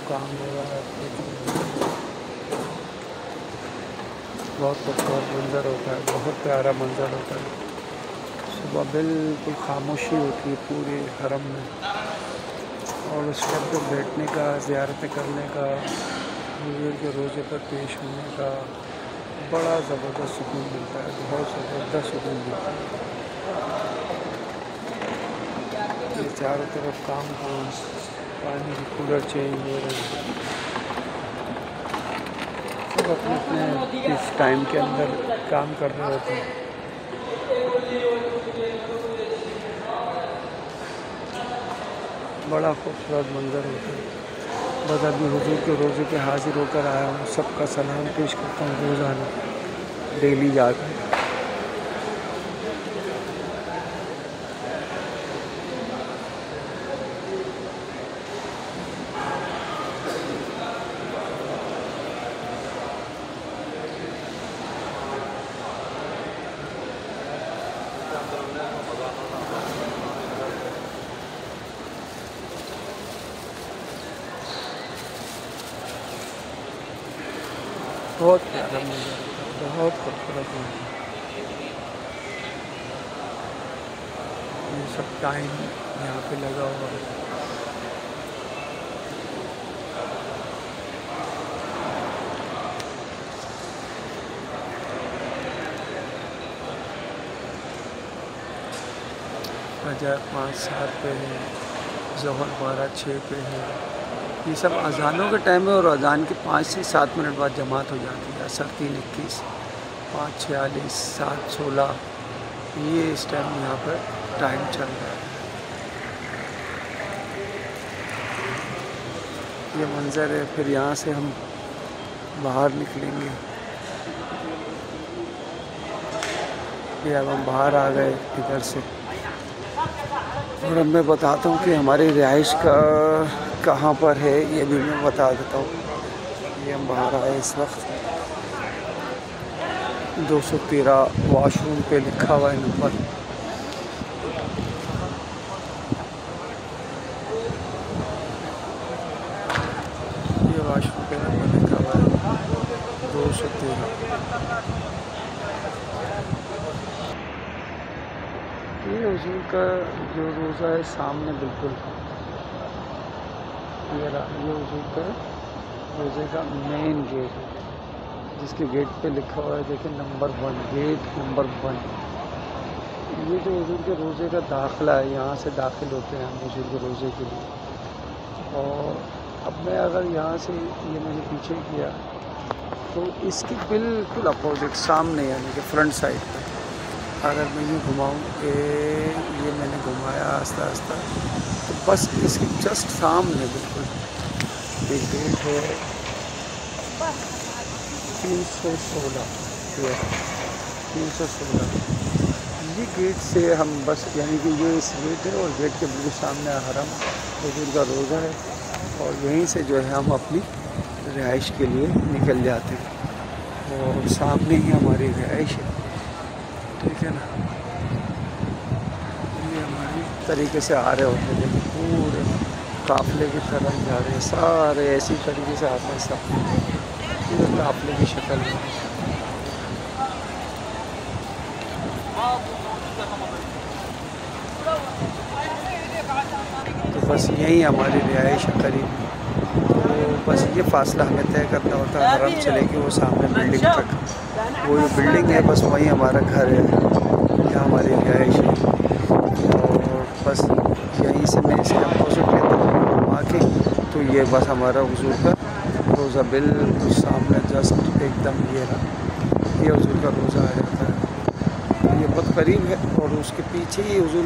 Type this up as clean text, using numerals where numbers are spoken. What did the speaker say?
काम हो रहा है। बहुत खूबसूरत मंज़र होता है, बहुत प्यारा मंज़र होता है। सुबह बिल्कुल खामोशी होती है पूरे हरम में, और उस टाइम पर बैठने का, ज़ियारतें करने का, हुजूर के रोज़े पर पेश होने का बड़ा ज़बरदस्त सुकून मिलता है, बहुत ज़बरदस्त सुकून मिलता है। ये चारों तरफ काम, पानी के कूलर चेंज हो रहे हैं, सब अपने अपने इस टाइम के अंदर काम कर रहे होते हैं। बड़ा खूबसूरत मंज़र होता है। बस अभी हुजूर के रोज़े पे हाज़िर होकर आया हूँ, सबका सलाम पेश करता हूँ रोज़ाना, डेली जाकर। बहुत प्यारा मंज़र, बहुत खूबसूरत मंज़र। ये सब टाइम यहाँ पे लगा हुआ है। फजर 5-7 पे है, ज़ोहर 12-6 पे है। ये सब अज़ानों के टाइम है, और अज़ान के 5 से 7 मिनट बाद जमात हो जाती है। असर 3:21, 5:46, 7:16, ये इस टाइम यहाँ पर टाइम चल रहा है। ये मंज़र है। फिर यहाँ से हम बाहर निकलेंगे। ये अब हम बाहर आ गए इधर से, और अब मैं बताता हूँ कि हमारी रिहाइश का कहाँ पर है, ये भी मैं बता देता हूँ। ये हम बाहर आए इस वक्त, 213 वॉशरूम पे लिखा हुआ है नंबर। ये वॉशरूम पे नंबर लिखा हुआ है 213। ये हुजूर का जो रोज़ा है सामने बिल्कुल, ये हुजूर का रोज़े का मेन गेट है, जिसके गेट पे लिखा हुआ है देखिए नंबर 1, गेट नंबर 1। ये जो हुजूर के रोज़े का दाखिला है, यहाँ से दाखिल होते हैं हम हुजूर के रोज़े के लिए। और अब मैं अगर यहाँ से, ये मैंने पीछे किया, तो इसकी बिल्कुल अपोजिट सामने, यानी कि फ्रंट साइड पे अगर मैं यूँ घुमाऊँ कि ये मैंने घुमाया आस्ता आस्ता, तो बस इसके जस्ट सामने बिल्कुल एक गेट है 316, 316। ये गेट से हम बस, यानी कि ये इस गेट है, और गेट के बिल्कुल सामने हरम हुजूर का रोज़ा है, और यहीं से जो है हम अपनी रिहाइश के लिए निकल जाते हैं, और सामने ही हमारी रिहाइश है, ठीक है ना। ये हमारी तरीके से आ रहे होते हैं, पूरे काफ़िले की तरह जा रहे हैं, सारे ऐसी तरीके से आते हैं, सब पूरे काफ़िले की शक्ल में। तो बस यही हमारी रिहाइश करीब, तो बस ये फ़ासला हमें तय करना होता है हरम से लेके वो सामने बिल्डिंग तक। वो जो बिल्डिंग है बस वही हमारा घर है, यहाँ हमारी रिहाइश है, और बस यहीं से मैं इसे अपोजिट लेता हूँ घुमा के, तो ये बस हमारा हुजूर का रोज़ा बिल्कुल सामने जस्ट एकदम ये रहा, ये हुजूर का रोज़ा आ जाता है। ये बहुत करीब है, और उसके पीछे ही हुजूर